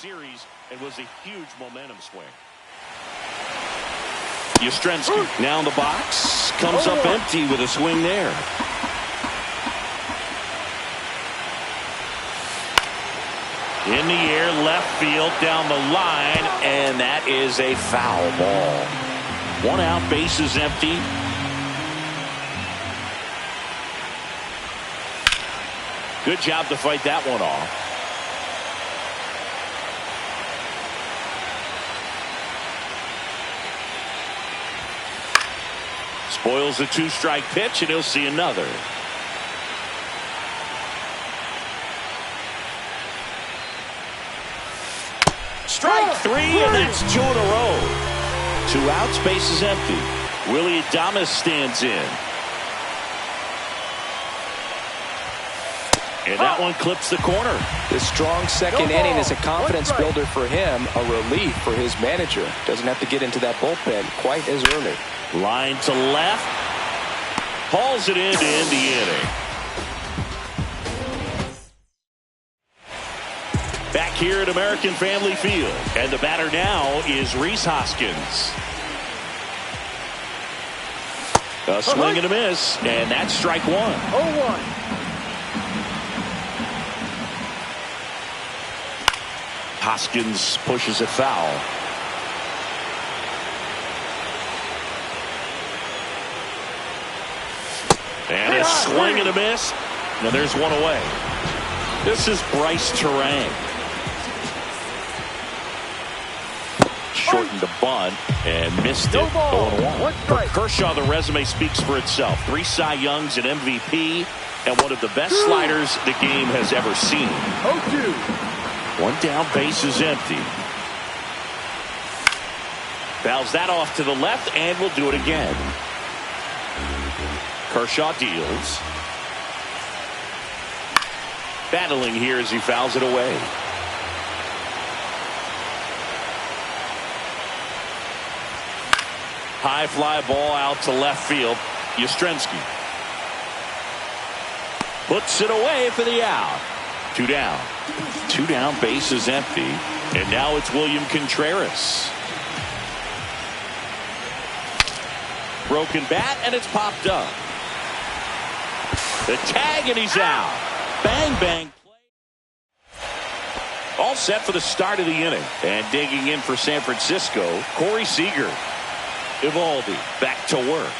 series and was a huge momentum swing. Yastrzemski now in the box. Comes up empty with a swing there. In the air, left field, down the line, and that is a foul ball. 1 out, bases empty. Good job to fight that one off. Spoils a 2-strike pitch, and he'll see another. Strike 3, and that's 2 in a row. 2 outs, bases empty. Willie Adames stands in. And that one clips the corner. This strong second inning is a confidence builder for him, a relief for his manager. Doesn't have to get into that bullpen quite as early. Line to left. Hauls it in to end the inning. Back here at American Family Field. And the batter now is Rhys Hoskins. A swing and a miss. And that's strike 1. 0-1. Hoskins pushes it foul. And a swing and a miss. Now there's one away. This is Bryce Terang. Shortened the bunt and missed it. 0-1. For Kershaw, the resume speaks for itself. 3 Cy Youngs, an MVP, and one of the best sliders the game has ever seen. 0-2. 1 down, bases empty. Fouls that off to the left, and will do it again. Kershaw deals. Battling here as he fouls it away. High fly ball out to left field. Yastrzemski puts it away for the out. 2 down. 2 down, bases empty. And now it's William Contreras. Broken bat, and it's popped up. The tag, and he's out. Bang, bang. All set for the start of the inning. And digging in for San Francisco, Corey Seager. Evaldi back to work.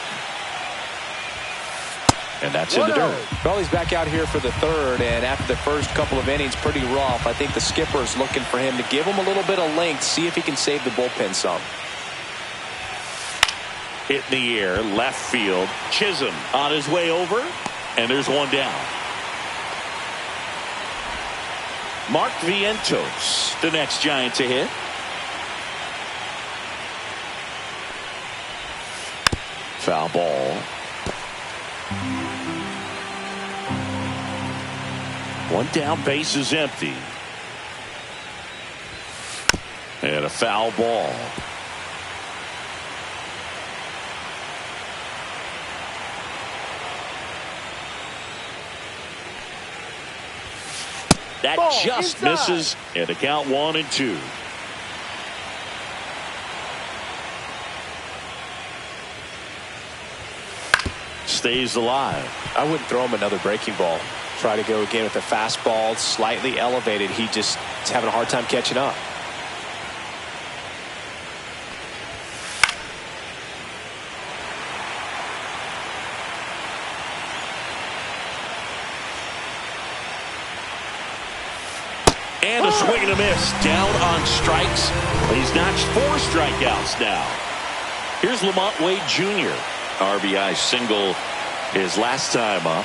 And that's in the dirt. Well, he's back out here for the 3rd, and after the first couple of innings, pretty rough. I think the skipper is looking for him to give him a little bit of length, see if he can save the bullpen some. Hit in the air, left field. Chisholm on his way over, and there's 1 down. Mark Vientos, the next Giant to hit. Foul ball. 1 down, bases empty. And a foul ball. That just misses, and the count 1-2. Stays alive. I wouldn't throw him another breaking ball. Try to go again with a fastball, slightly elevated. He just is having a hard time catching up. And a swing and a miss. Down on strikes. He's notched 4 strikeouts now. Here's Lamont Wade Jr. RBI single his last time up.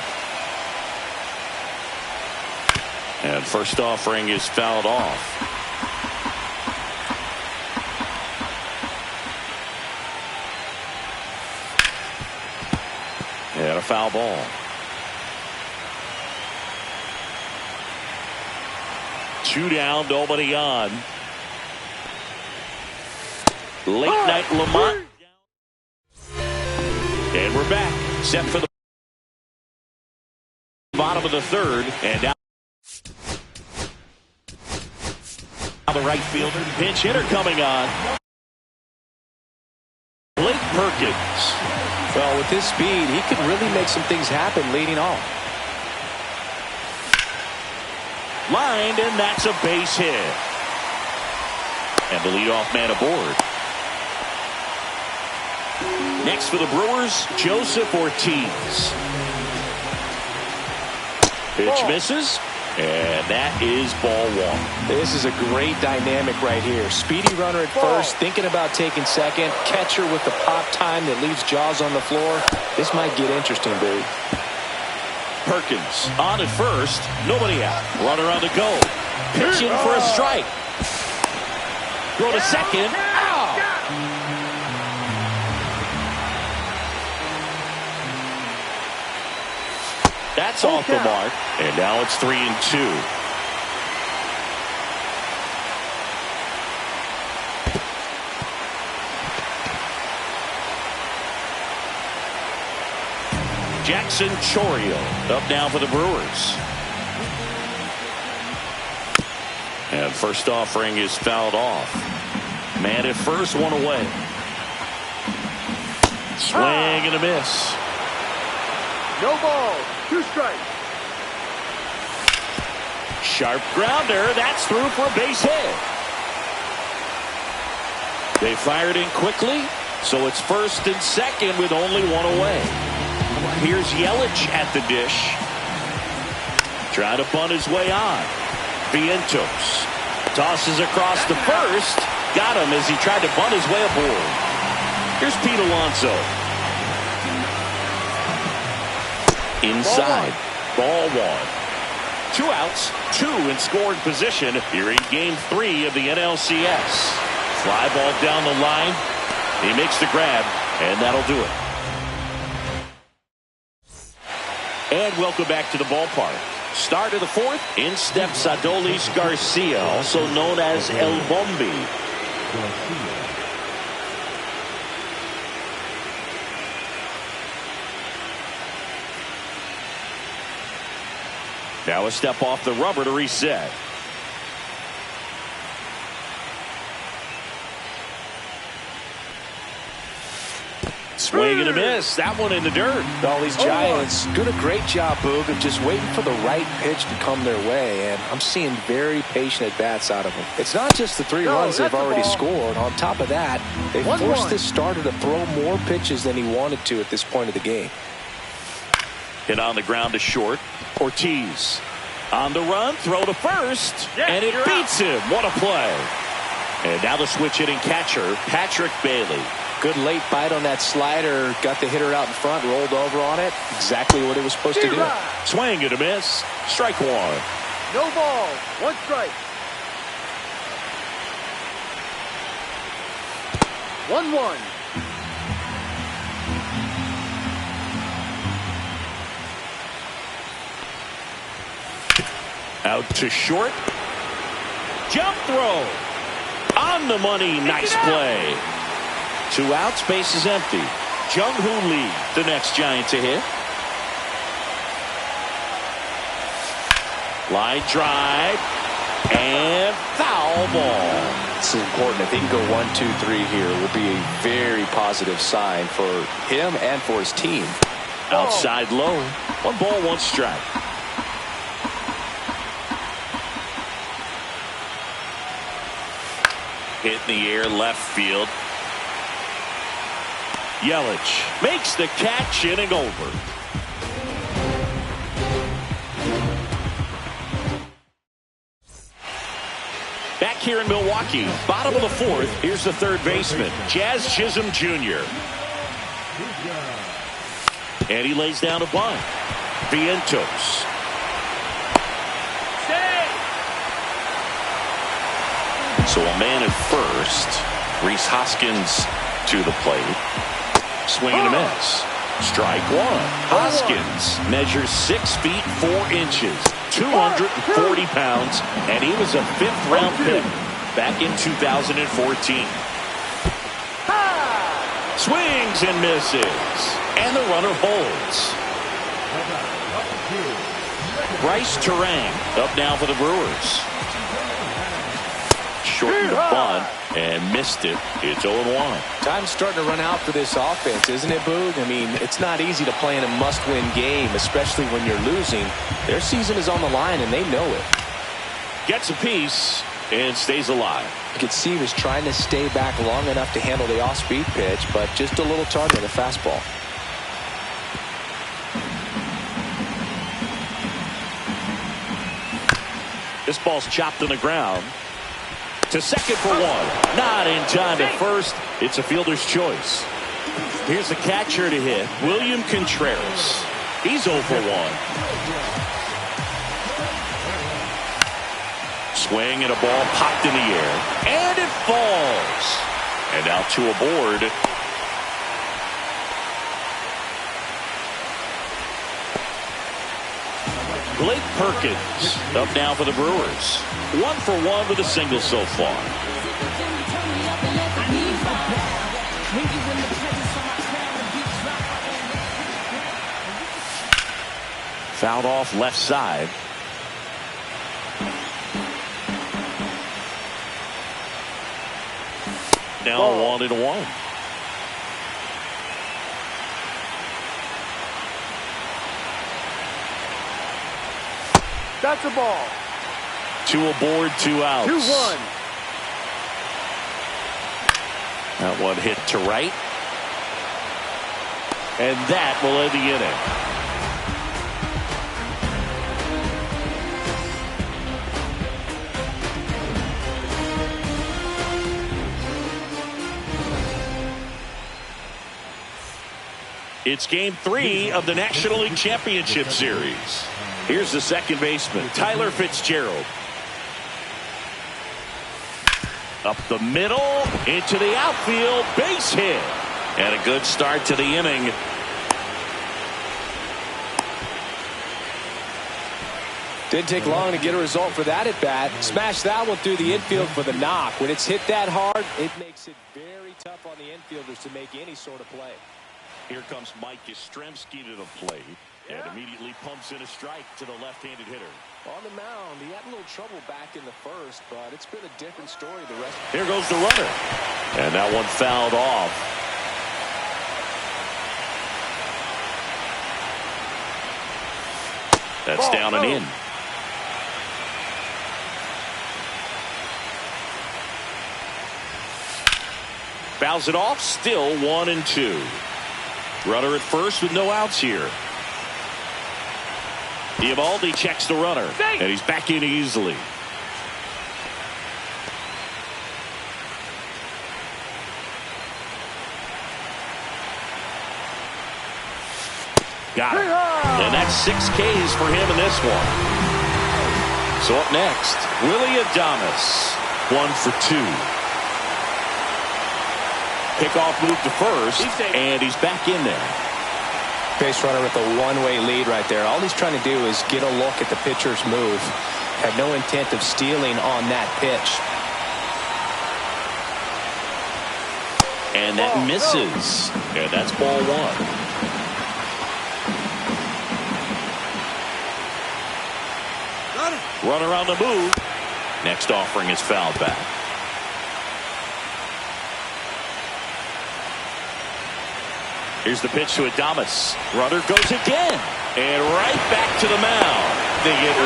And first offering is fouled off. And a foul ball. 2 down, nobody on. Late night Lamont. And we're back. Set for the bottom of the 3rd. And now The right fielder. Pinch hitter coming on. Blake Perkins. Well, with his speed, he could really make some things happen leading off. Lined, and that's a base hit. And the leadoff man aboard. Next for the Brewers, Joseph Ortiz. Pitch misses. And that is ball one. This is a great dynamic right here. Speedy runner at first, thinking about taking second. Catcher with the pop time that leaves Jaws on the floor. This might get interesting, Barry. Perkins on at first. Nobody out. Runner on the go. Pitching for a strike. Throw to second. Ow! That's off the mark. And now it's 3-2. Jackson Chourio up now for the Brewers. And first offering is fouled off. Man at first, one away. Swing and a miss. No ball. 2 strikes. Sharp grounder. That's through for a base hit. They fired in quickly, so it's first and second with only one away. Here's Yelich at the dish. Trying to bunt his way on. Vientos tosses across the first. Got him as he tried to bunt his way aboard. Here's Pete Alonso. Inside. Ball one. 2 outs, 2 in scoring position here in Game 3 of the NLCS. Fly ball down the line. He makes the grab, and that'll do it. And welcome back to the ballpark. Start of the 4th. In steps Adolis Garcia, also known as El Bombi. Now a step off the rubber to reset. Swing and a miss. That one in the dirt. All these Giants doing a great job, Boog, of just waiting for the right pitch to come their way, and I'm seeing very patient at-bats out of them. It's not just the 3 runs they've already scored. On top of that, they forced this starter to throw more pitches than he wanted to at this point of the game. Hit on the ground to short. Ortiz on the run, throw to first, and it beats him. What a play. And now the switch hitting catcher, Patrick Bailey. Good late bite on that slider. Got the hitter out in front, rolled over on it. Exactly what it was supposed to do. Swing and a miss. Strike 1. No ball. 1 strike. 1-1. Out to short. Jump throw. On the money. Nice play. 2 outs. Base is empty. Jung-Hoo Lee, the next Giant to hit. Line drive. And foul ball. This is important. If he can go 1, 2, 3 here, it will be a very positive sign for him and for his team. Outside low. 1 ball, 1 strike. Hit in the air, left field. Yelich makes the catch, inning over. Back here in Milwaukee, bottom of the 4th, here's the 3rd baseman, Jazz Chisholm Jr. And he lays down a bunt. Vientos. So a man at first. Rhys Hoskins to the plate. Swing and a miss. Strike 1. Hoskins measures 6 feet 4 inches, 240 pounds, and he was a 5th-round pick back in 2014. Swings and misses, and the runner holds. Bryce Terang up now for the Brewers. shortened the bunt and missed it. It's 0-1. Time's starting to run out for this offense, isn't it, Boog? I mean, it's not easy to play in a must-win game, especially when you're losing. Their season is on the line, and they know it. Gets a piece and stays alive. You could see he was trying to stay back long enough to handle the off-speed pitch, but just a little target on the fastball. This ball's chopped on the ground. To second for one. Not in time at first. It's a fielder's choice. Here's the catcher to hit, William Contreras. He's 0 for 1. Swing and a ball popped in the air. And it falls. And now 2 aboard. Blake Perkins up now for the Brewers. 1 for 1 with a single so far. Fouled off left side. Now 1-1. That's a ball. 2 aboard, 2 outs. 2-1. That one hit to right. And that will end the inning. It's game 3 of the National League Championship Series. Here's the second baseman, Tyler Fitzgerald. Up the middle, into the outfield, base hit. And a good start to the inning. Didn't take long to get a result for that at bat. Smashed that one through the infield for the knock. When it's hit that hard, it makes it very tough on the infielders to make any sort of play. Here comes Mike Yastrzemski to the plate. And immediately pumps in a strike to the left-handed hitter. On the mound, he had a little trouble back in the first, but it's been a different story the rest. Here goes the runner. And that one fouled off. That's down and in. Fouls it off, still 1-2. Runner at first with no outs here. Eovaldi checks the runner, and he's back in easily. Got it. And that's 6 Ks for him in this one. So up next, Willie Adames, 1 for 2. Pickoff move to first, and he's back in there. Base runner with a one-way lead right there. All he's trying to do is get a look at the pitcher's move. Had no intent of stealing on that pitch. And that misses. And that's ball 1. Runner on the move. Next offering is fouled back. Here's the pitch to Adames. Runner goes again. And right back to the mound. They get 1.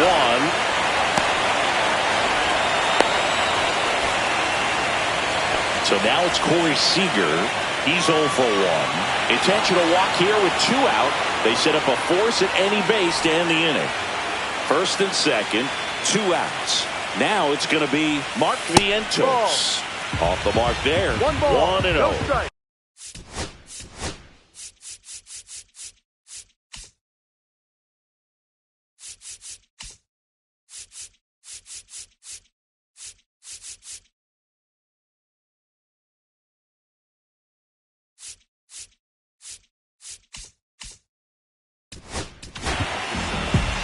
So now it's Corey Seager. He's 0 for 1. Intentional walk here with 2 out. They set up a force at any base to end the inning. First and second, 2 outs. Now it's going to be Mark Vientos. Off the mark there. 1-0. No strike.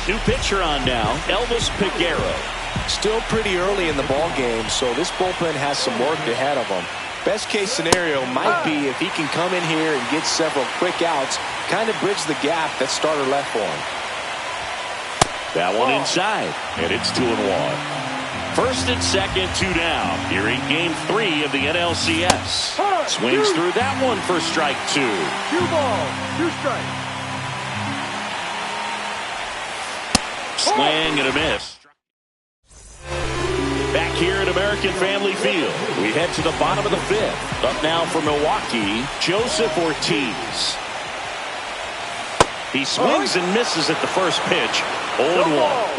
New pitcher on now, Elvis Peguero. Still pretty early in the ball game, so this bullpen has some work ahead of them. Best case scenario might be if he can come in here and get several quick outs, kind of bridge the gap that starter left for him. That one inside, and it's 2-1. First and second, 2 down. Here in game 3 of the NLCS. Swings through that one for strike 2. 2 balls, 2 strikes. Swing and a miss. Back here at American Family Field, we head to the bottom of the 5th. Up now for Milwaukee, Joseph Ortiz. He swings and misses at the first pitch. 0-1.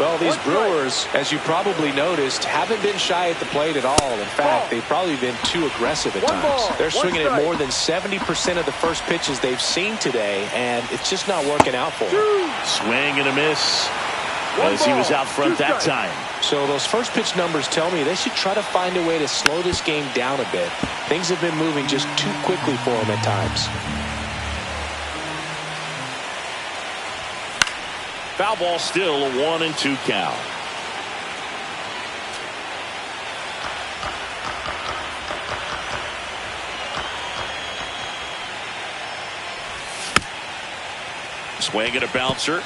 Well, these Brewers, as you probably noticed, haven't been shy at the plate at all. In fact, they've probably been too aggressive at times. They're swinging at more than 70% of the first pitches they've seen today, and it's just not working out for them. Swing and a miss as he was out front that time. So those first pitch numbers tell me they should try to find a way to slow this game down a bit. Things have been moving just too quickly for them at times. Foul ball, still a 1-2 count. Swing and a bouncer.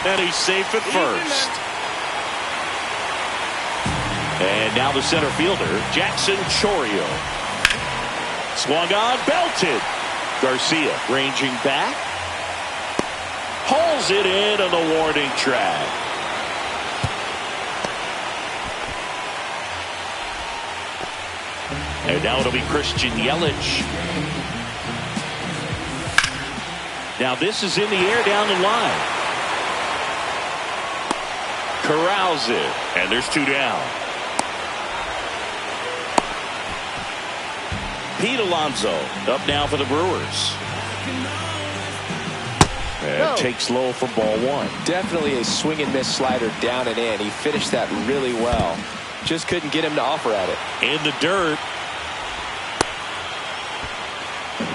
And he's safe at first. And now the center fielder, Jackson Chourio. Swung on, belted. Garcia ranging back. Hauls it in on the warning track. And now it'll be Christian Yelich. Now this is in the air down the line. Corrals it. And there's 2 down. Pete Alonso up now for the Brewers. And takes low for ball 1. Definitely a swing and miss slider down and in. He finished that really well. Just couldn't get him to offer at it. In the dirt.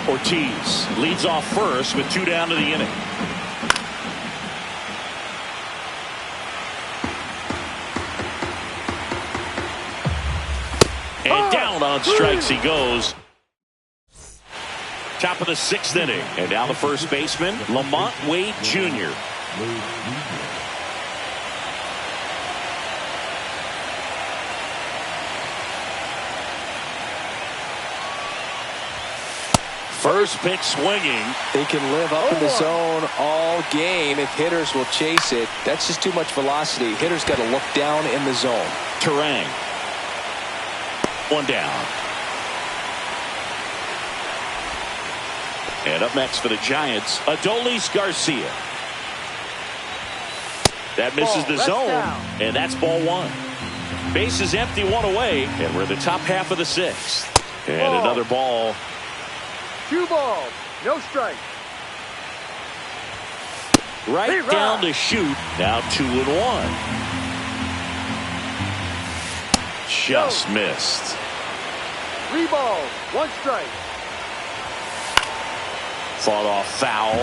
Ortiz leads off first with 2 down to the inning. And down on strikes he goes. Top of the 6th inning. And now the first baseman, Lamont Wade Jr. First pitch swinging. They can live up in the zone all game if hitters will chase it. That's just too much velocity. Hitters got to look down in the zone. Terang. 1 down. And up next for the Giants, Adolis Garcia. That misses the zone, and that's ball 1. Base is empty, 1 away, and we're in the top half of the 6th. And another ball. 2 balls, no strike. Right down to shoot. Now 2-1. Just missed. 3 balls, 1 strike. Fought off foul.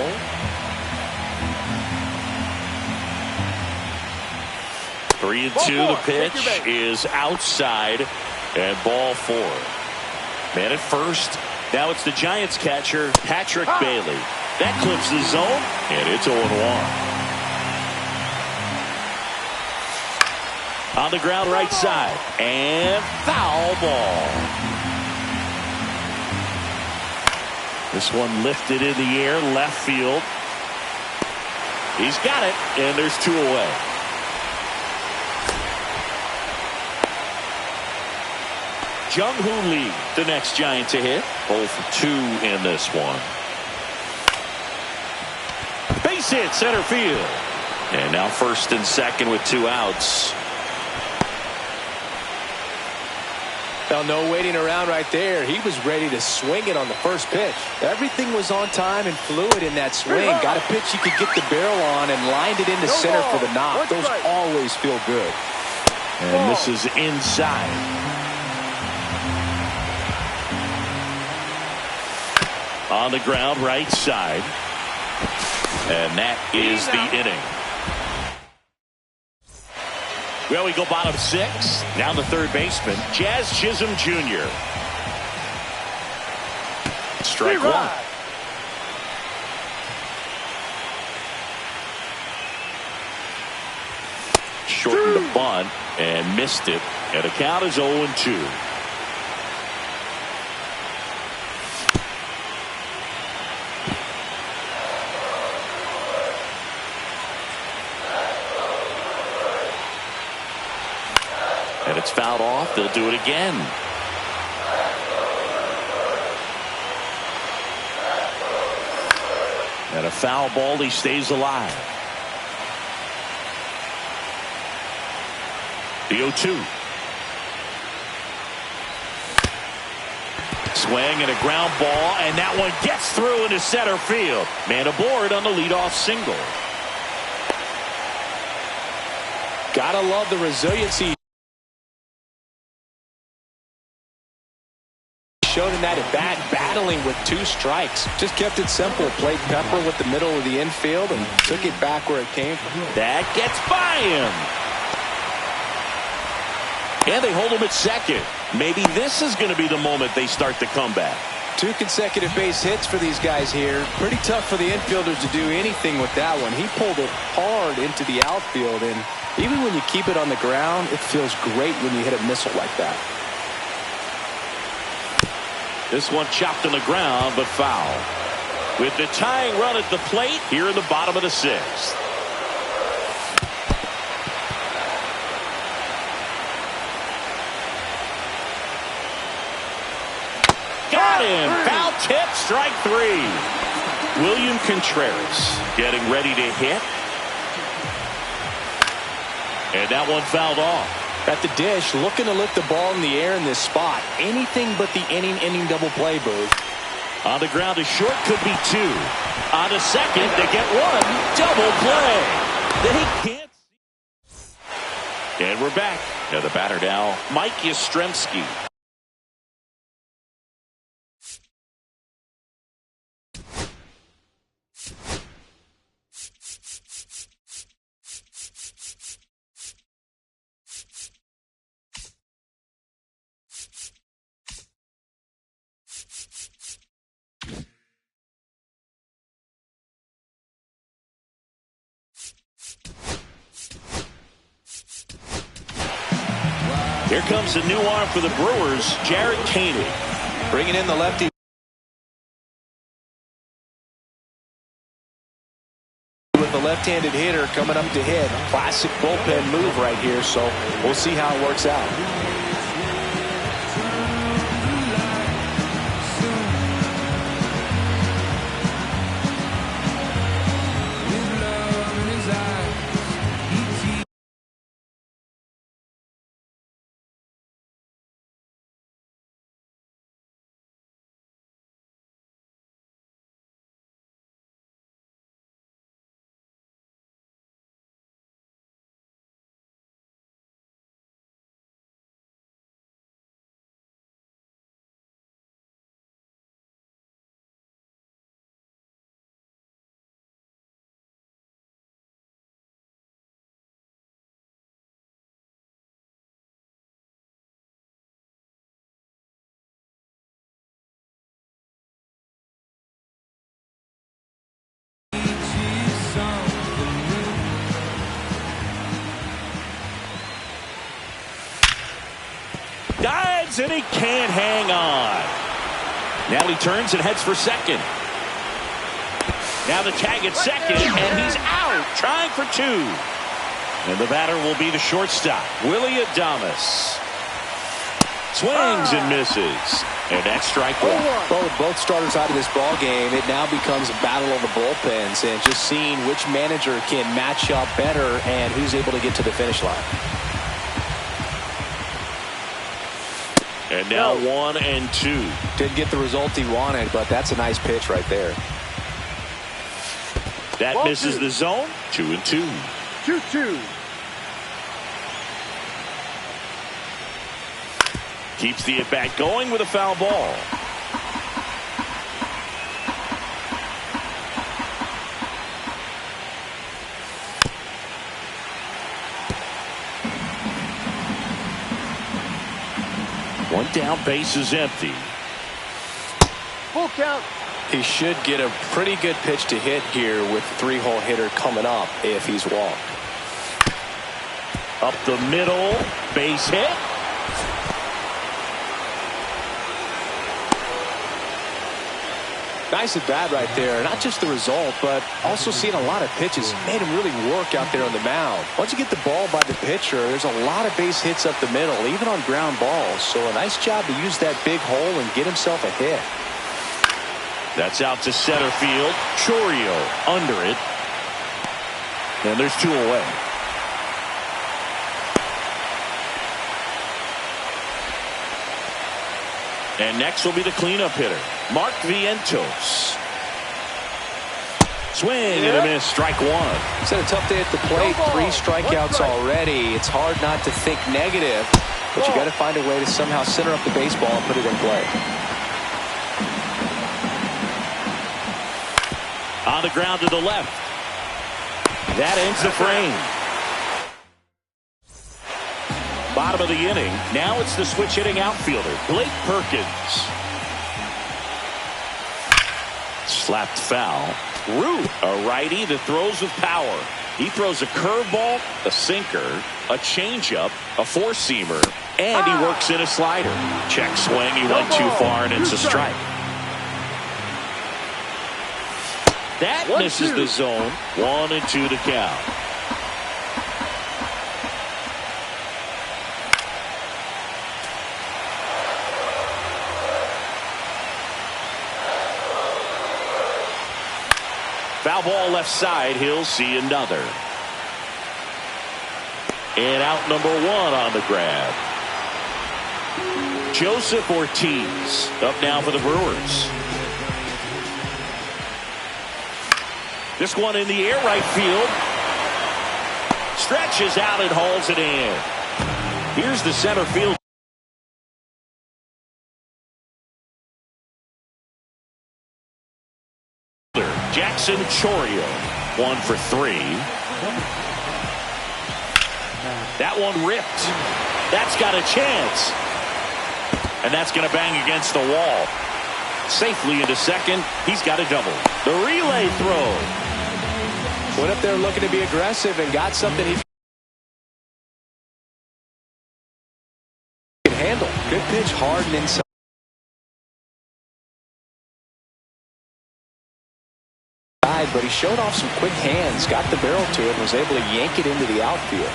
Three and 2. The pitch is outside, and ball 4. Man at first. Now it's the Giants catcher, Patrick Bailey. That clips the zone, and it's 0-1. On the ground right side, and foul ball. This one lifted in the air, left field. He's got it, and there's 2 away. Jung-Hoo Lee, the next Giant to hit. 0 for 2 in this one. Base hit, center field. And now first and second with 2 outs. Well, no waiting around right there. He was ready to swing it on the first pitch. Everything was on time and fluid in that swing. Got a pitch you could get the barrel on and lined it into center for the knock. Those always feel good. And this is inside. On the ground right side. And that is the inning. Well, we go bottom 6. Now the third baseman, Jazz Chisholm Jr. Strike 1. Shortened the bunt, And missed it. And the count is 0-2. And it's fouled off. They'll do it again. And a foul ball. He stays alive. The 0-2. Swing and a ground ball, and that one gets through into center field. Man aboard on the leadoff single. Gotta love the resiliency showed in that at bat, battling with 2 strikes. Just kept it simple. Played pepper with the middle of the infield and took it back where it came from. That gets by him. And they hold him at second. Maybe this is going to be the moment they start the comeback. 2 consecutive base hits for these guys here. Pretty tough for the infielders to do anything with that one. He pulled it hard into the outfield, and even when you keep it on the ground, it feels great when you hit a missile like that. This one chopped on the ground, but foul. With the tying run at the plate here in the bottom of the 6th. Got him. Foul tip, strike 3. William Contreras getting ready to hit. And that one fouled off. At the dish, looking to lift the ball in the air in this spot. Anything but the inning double play, Booth. On the ground to short, could be 2. On to second, they get 1. Double play. They can't. And we're back. Now the batter now, Mike Yastrzemski. Here comes the new arm for the Brewers, Jared Koenig. Bringing in the lefty. With the left-handed hitter coming up to hit. Classic bullpen move right here, so we'll see how it works out. Dives, and he can't hang on. Now he turns and heads for second. Now the tag at second, and he's out, trying for 2. And the batter will be the shortstop, Willie Adames. Swings and misses. And that's strike 1. Well, with both starters out of this ball game, it now becomes a battle of the bullpens and just seeing which manager can match up better and who's able to get to the finish line. And now 1 and 2. Didn't get the result he wanted, but that's a nice pitch right there. That misses the zone. 2 and 2. 2-2. Keeps the at-bat going with a foul ball. One down, base is empty. Full count. He should get a pretty good pitch to hit here with 3-hole hitter coming up if he's walked. Up the middle, base hit. Nice at bat right there. Not just the result, but also seeing a lot of pitches. Made him really work out there on the mound. Once you get the ball by the pitcher, there's a lot of base hits up the middle, even on ground balls. So a nice job to use that big hole and get himself a hit. That's out to center field. Chourio under it. And there's 2 away. And next will be the cleanup hitter, Mark Vientos. Swing and a miss, strike 1. It's had a tough day at the plate. 3 strikeouts already. It's hard not to think negative, but you got to find a way to somehow center up the baseball and put it in play. On the ground to the left. That ends the frame. Bottom of the inning. Now it's the switch hitting outfielder, Blake Perkins. Slapped foul. Root, a righty that throws with power. He throws a curveball, a sinker, a changeup, a four-seamer, and he works in a slider. Check swing. He went too far, and it's a strike. That misses the zone. 1-2 to count. Foul ball left side. He'll see another. And out number 1 on the grab. Joseph Ortiz up now for the Brewers. This one in the air, right field. Stretches out and hauls it in. Here's the center field. Jackson Chourio, 1 for 3. That one ripped. That's got a chance. And that's going to bang against the wall. Safely into second. He's got a double. The relay throw. Went up there looking to be aggressive and got something he can handle. Good pitch, hard and inside. But he showed off some quick hands, got the barrel to it, and was able to yank it into the outfield.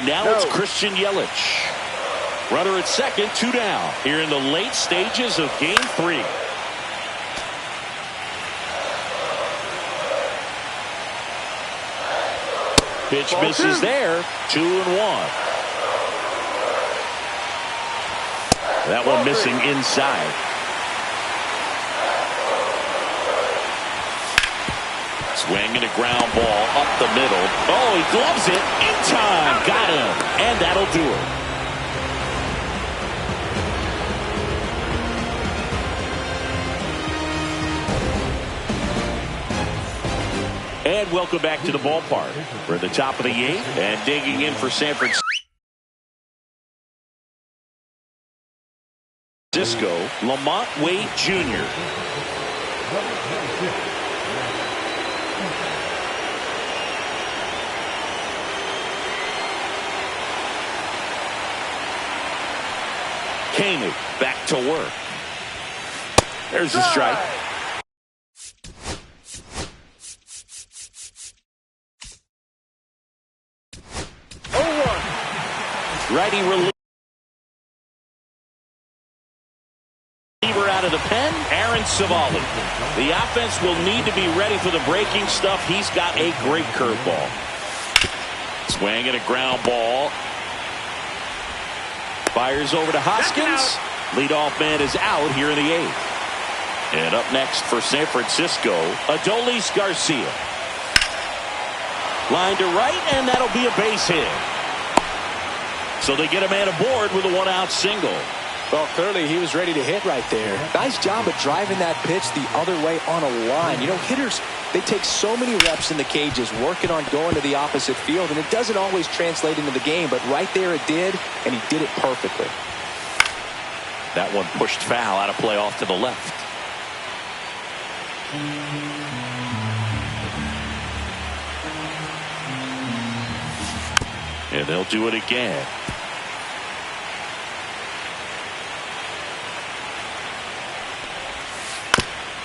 Now it's Christian Yelich. Runner at second, 2 down. Here in the late stages of Game 3. Pitch misses there. 2-1. That one missing inside. Swing and a ground ball up the middle. Oh, he gloves it in time. Got him. And that'll do it. And welcome back to the ballpark. We're at the top of the 8th and digging in for San Francisco, Lamont Wade Jr. Koenig back to work. There's the strike. Righty reliever out of the pen, Aaron Savali. The offense will need to be ready for the breaking stuff. He's got a great curveball. Swing and a ground ball. Fires over to Hoskins. Leadoff man is out here in the 8th. And up next for San Francisco, Adolis Garcia. Line to right, and that'll be a base hit. So they get a man aboard with a 1-out single. Well, clearly he was ready to hit right there. Nice job of driving that pitch the other way on a line. You know, hitters, they take so many reps in the cages working on going to the opposite field, and it doesn't always translate into the game, but right there it did, and he did it perfectly. That one pushed foul out of play off to the left. And they'll do it again.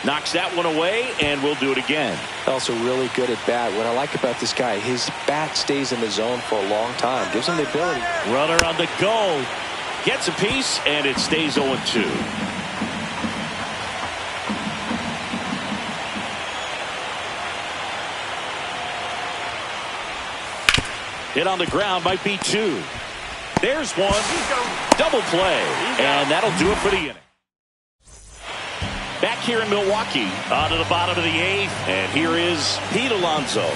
Knocks that one away, and we'll do it again. Also really good at bat. What I like about this guy, his bat stays in the zone for a long time. Gives him the ability. Runner on the go. Gets a piece, and it stays 0-2. Hit on the ground, might be 2. There's one. Double play, and that'll do it for the inning. Back here in Milwaukee, on to the bottom of the 8th, and here is Pete Alonso.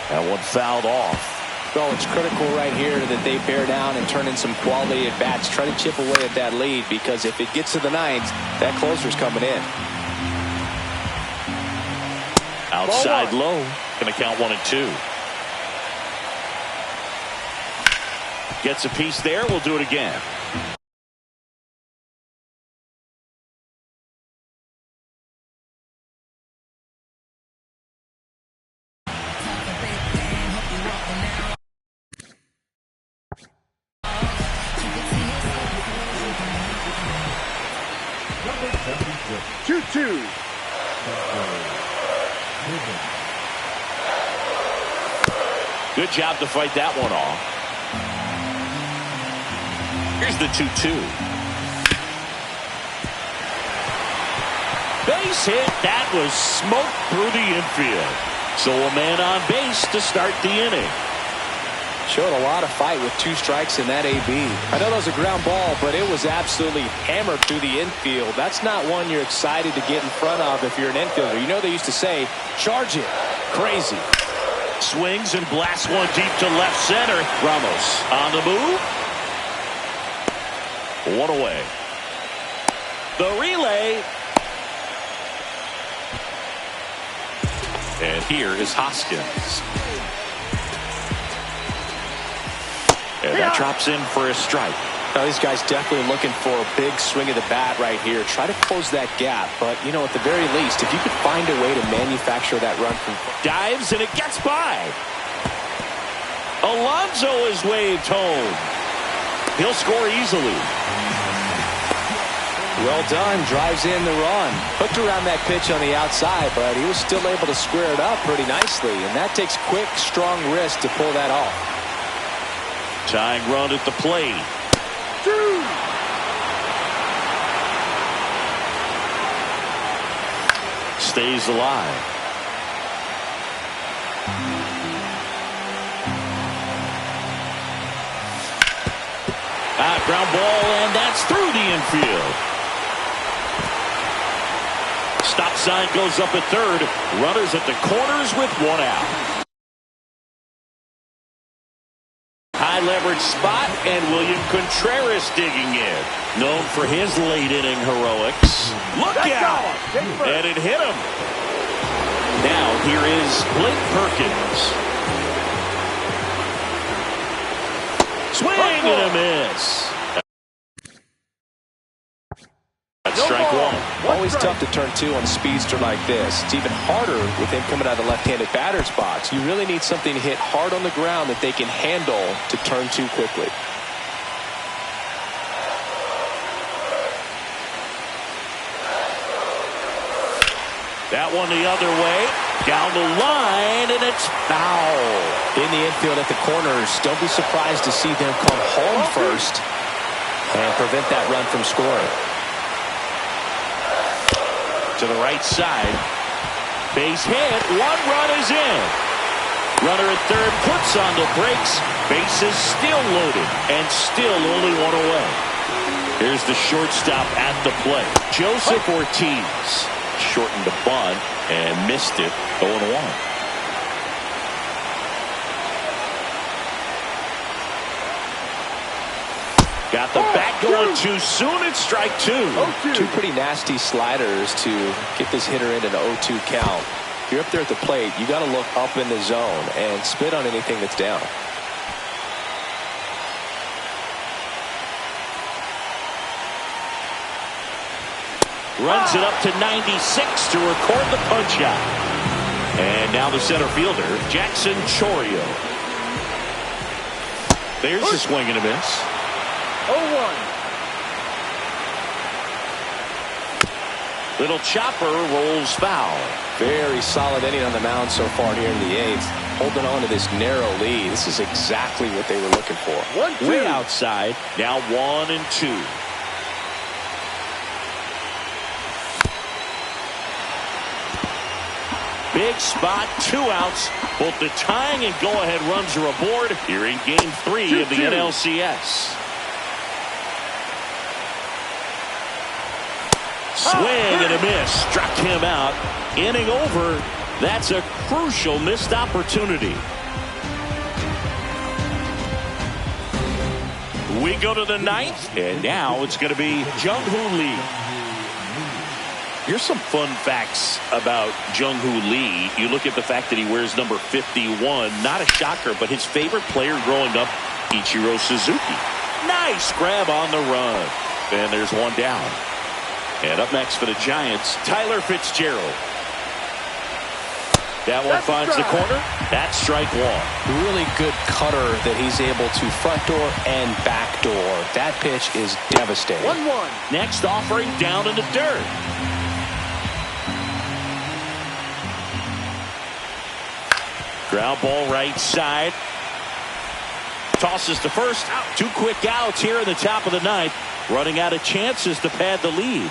That one fouled off. Well, it's critical right here that they bear down and turn in some quality at bats. Try to chip away at that lead, because if it gets to the 9th, that closer's coming in. Outside low. Going to count 1-2. Gets a piece there. We'll do it again. Good job to fight that one off. Here's the 2-2. Base hit. That was smoked through the infield. So a man on base to start the inning. Showed a lot of fight with 2 strikes in that AB. I know that was a ground ball, but it was absolutely hammered through the infield. That's not one you're excited to get in front of if you're an infielder. You know they used to say, charge it. Crazy. Swings and blasts one deep to left center. Ramos on the move. One away. The relay. And here is Hoskins. And that drops in for a strike. Now these guys definitely looking for a big swing of the bat right here. Try to close that gap. But, you know, at the very least, if you could find a way to manufacture that run from... Dives, and it gets by. Alonso is waved home. He'll score easily. Well done. Drives in the run. Hooked around that pitch on the outside, but he was still able to square it up pretty nicely. And that takes quick, strong wrist to pull that off. Tying run at the plate. 2. Stays alive. Ground ball, and that's through the infield. Stop sign goes up at third. Runners at the corners with 1 out. High leverage spot, and William Contreras digging in. Known for his late inning heroics. Look out! And it hit him. Now here is Blake Perkins. Swing and a miss. That's strike 1. Always tough to turn 2 on a speedster like this. It's even harder with him coming out of the left-handed batter's box. You really need something to hit hard on the ground that they can handle to turn 2 quickly. That one the other way. Down the line, and it's foul. In the infield at the corners, don't be surprised to see them come home first and prevent that run from scoring. To the right side. Base hit. 1 run is in. Runner at third puts on the brakes. Bases still loaded and still only 1 away. Here's the shortstop at the plate. Joseph Ortiz shortened the bunt and missed it. 0-1. Got the bat going too soon. It's strike 2. 2 pretty nasty sliders to get this hitter in an 0-2 count. If you're up there at the plate, you got to look up in the zone and spit on anything that's down. Runs it up to 96 to record the punch out. And now the center fielder, Jackson Chourio. There's a swing and a miss. 0-1. Little chopper rolls foul. Very solid inning on the mound so far here in the 8th. Holding on to this narrow lead. This is exactly what they were looking for. 1-2. Way outside. Now 1-2. Big spot, 2 outs. Both the tying and go-ahead runs are aboard here in Game 3 of the NLCS. Swing and a miss. Struck him out. Inning over. That's a crucial missed opportunity. We go to the 9th, and now it's going to be Jung-Hoo Lee. Here's some fun facts about Jung-Hoo Lee. You look at the fact that he wears number 51. Not a shocker, but his favorite player growing up, Ichiro Suzuki. Nice grab on the run. And there's one down. And up next for the Giants, Tyler Fitzgerald. That one finds the corner. That's strike 1. Really good cutter that he's able to front door and back door. That pitch is devastating. 1-1. Next offering down in the dirt. Ground ball right side. Tosses to first. 2 quick outs here in the top of the 9th. Running out of chances to pad the lead.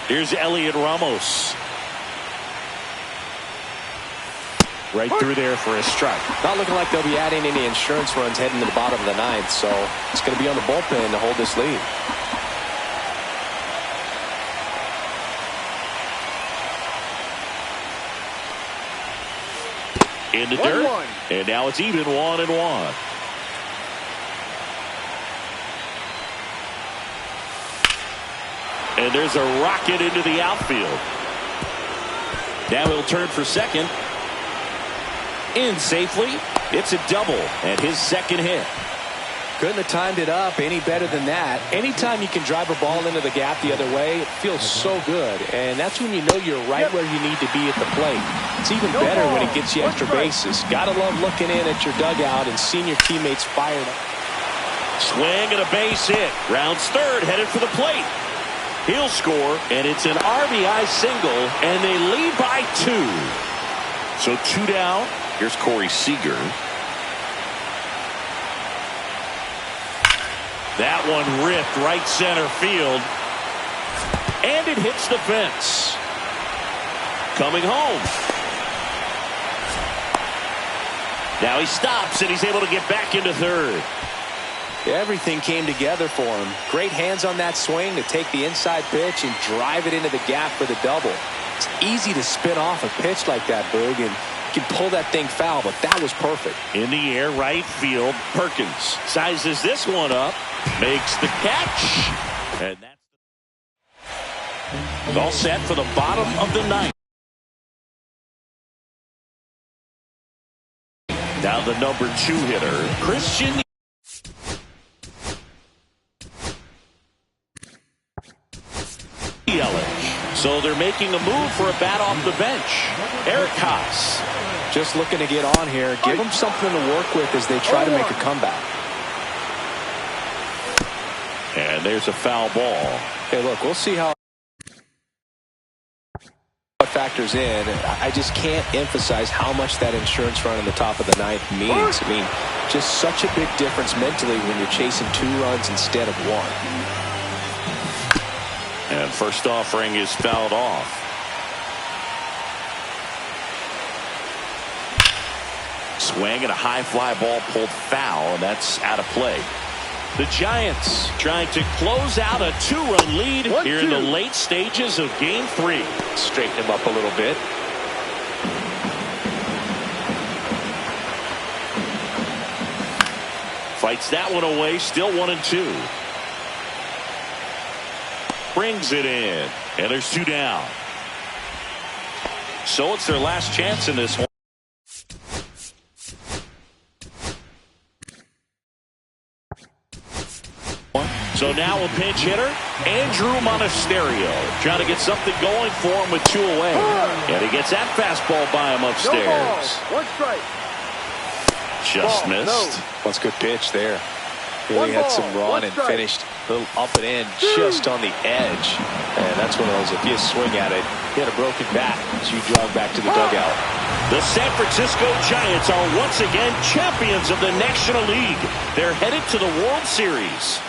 Here's Elliot Ramos. Right through there for a strike. Not looking like they'll be adding any insurance runs heading to the bottom of the 9th, so it's going to be on the bullpen to hold this lead. In the dirt. And now it's even 1-1. And there's a rocket into the outfield. Now he'll turn for second. In safely. It's a double and his second hit. Couldn't have timed it up any better than that. Anytime you can drive a ball into the gap the other way, it feels so good. And that's when you know you're right where you need to be at the plate. It's even better when it gets you extra bases. Gotta love looking in at your dugout and seeing your teammates fired up. Swing and a base hit. Rounds third, headed for the plate. He'll score, and it's an RBI single, and they lead by 2. So 2 down. Here's Corey Seager. That one ripped right center field, and it hits the fence. Coming home. Now he stops, and he's able to get back into third. Everything came together for him. Great hands on that swing to take the inside pitch and drive it into the gap for the double. It's easy to spin off a pitch like that, Boog, and you can pull that thing foul, but that was perfect. In the air, right field. Perkins sizes this one up, makes the catch, and that's all set for the bottom of the 9th. Now the number 2 hitter, Christian. So they're making a move for a bat off the bench. Eric Haas. Just looking to get on here. Give them something to work with as they try to make a comeback. And there's a foul ball. Hey, look, we'll see how it factors in. I just can't emphasize how much that insurance run in the top of the 9th means. I mean, just such a big difference mentally when you're chasing 2 runs instead of 1. And first offering is fouled off. Swing and a high fly ball pulled foul, and that's out of play. The Giants trying to close out a 2-run lead here in the late stages of Game 3. Straighten him up a little bit. Fights that one away, still 1-2. Brings it in, and there's 2 down. So it's their last chance in this one. So now a pinch hitter, Andrew Monasterio, trying to get something going for him with 2 away. And he gets that fastball by him upstairs. No ball. 1 strike. Just Ball, missed. no. That's a good pitch there. One Really had ball, some run one and strike. finished a little up and in, just on the edge. And that's one of those, if you swing at it, you had a broken bat as you jog back to the dugout. The San Francisco Giants are once again champions of the National League. They're headed to the World Series.